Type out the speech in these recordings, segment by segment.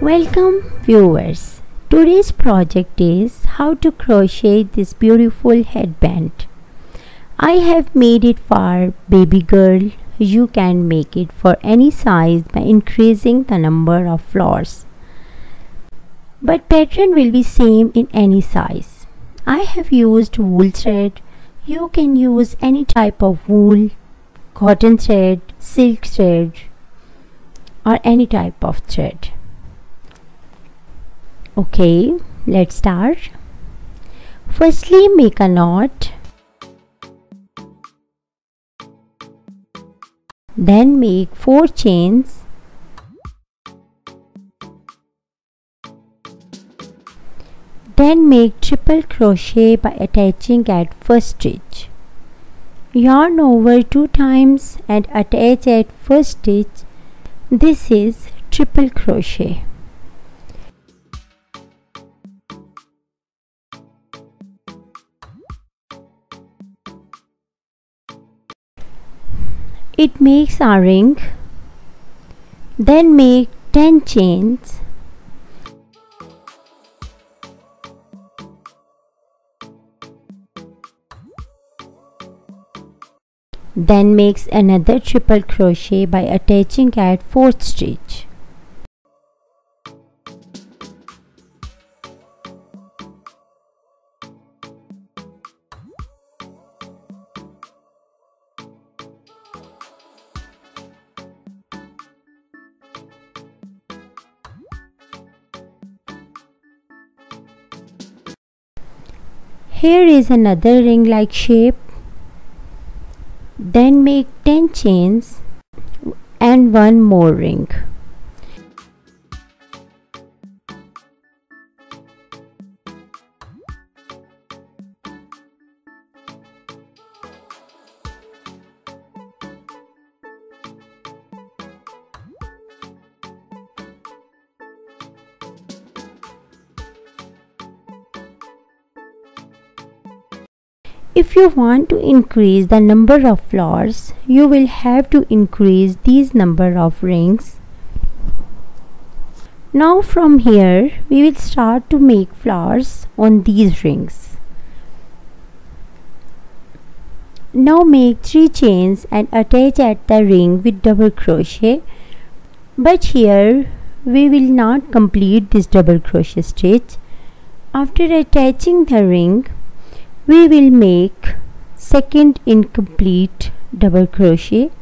Welcome viewers. Today's project is how to crochet this beautiful headband. I have made it for baby girl. You can make it for any size by increasing the number of flowers. But pattern will be same in any size. I have used wool thread. You can use any type of wool, cotton thread, silk thread or any type of thread. Okay, let's start. Firstly, make a knot. Then make 4 chains. Then make triple crochet by attaching at first stitch. Yarn over 2 times and attach at first stitch. This is triple crochet. It makes a ring. Then make 10 chains. Then makes another triple crochet by attaching at 4th stitch. Here is another ring-like shape. Then make 10 chains and 1 more ring. If you want to increase the number of flowers, you will have to increase these number of rings. Now from here, we will start to make flowers on these rings. Now make 3 chains and attach at the ring with double crochet. But here, we will not complete this double crochet stitch. After attaching the ring, we will make second incomplete double crochet,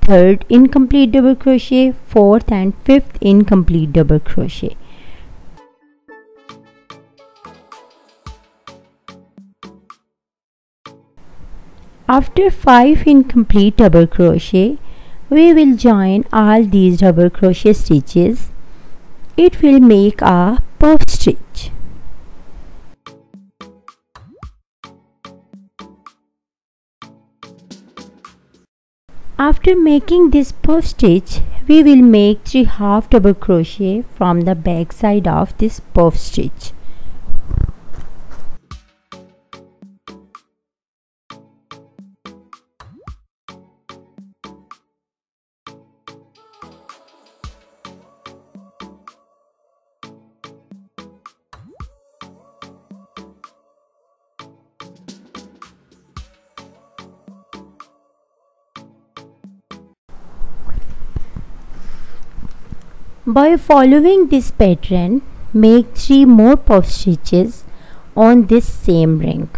third incomplete double crochet, fourth and fifth incomplete double crochet. After 5 incomplete double crochet, we will join all these double crochet stitches. It will make a puff stitch. After making this puff stitch, we will make 3 half double crochet from the back side of this puff stitch. By following this pattern, make 3 more puff stitches on this same ring.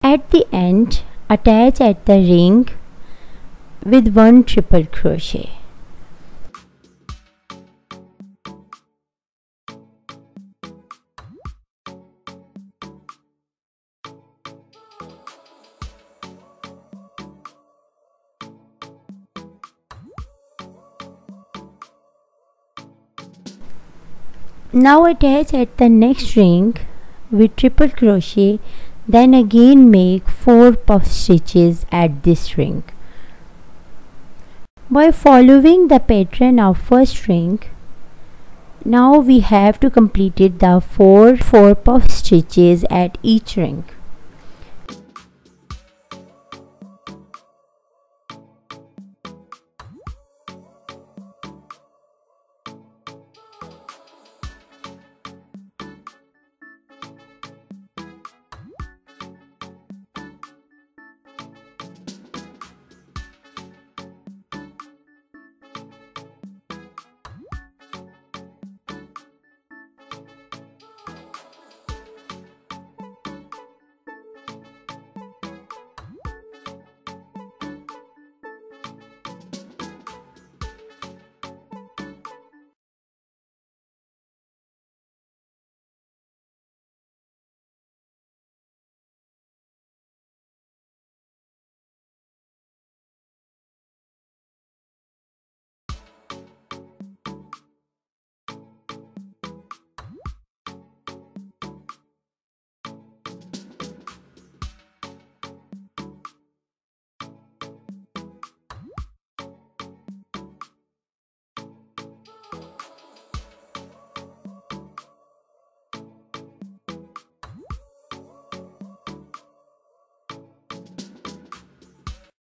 At the end, attach at the ring with one triple crochet. Now attach at the next ring with triple crochet, then again make 4 puff stitches at this ring. By following the pattern of first ring, now we have to complete the 4 puff stitches at each ring.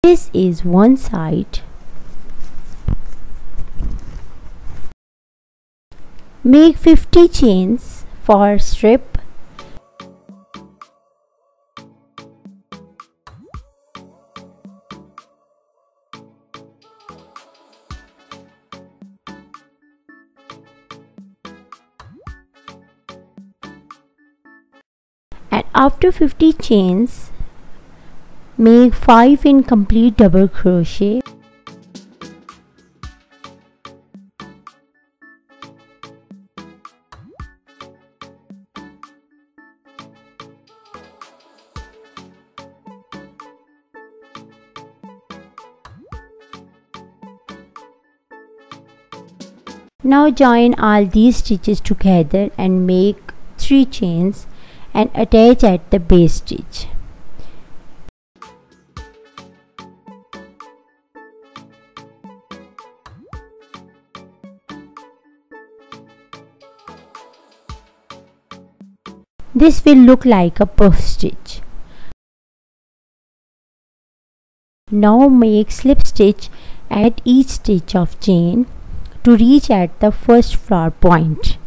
This is one side. Make 50 chains for strip. And after 50 chains, make 5 in complete double crochet. Now join all these stitches together and make 3 chains and attach at the base stitch. This will look like a puff stitch. Now make slip stitch at each stitch of chain to reach at the first flower point.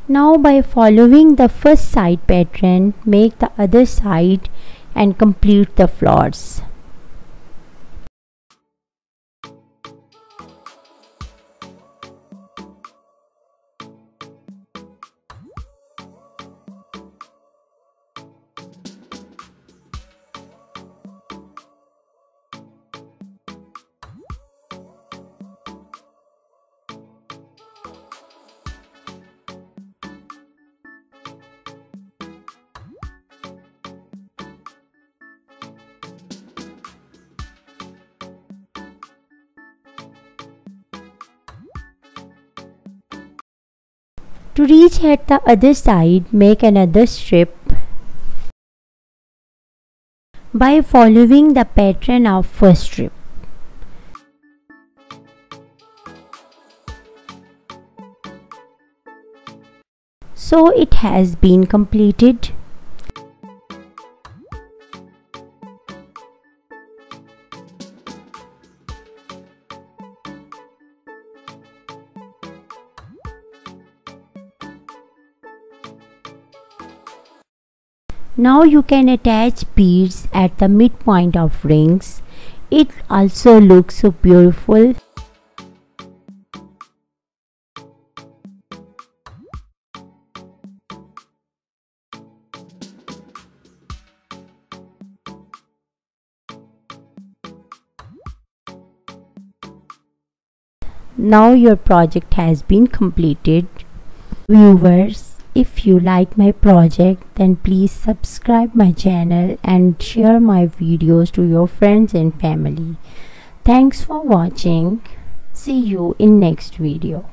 Now by following the first side pattern, make the other side and complete the flowers. To reach at the other side, make another strip by following the pattern of first strip. So it has been completed. Now you can attach beads at the midpoint of rings. It also looks so beautiful. Now your project has been completed. Viewers, if you like my project, then please subscribe my channel and share my videos to your friends and family. Thanks for watching. See you in next video.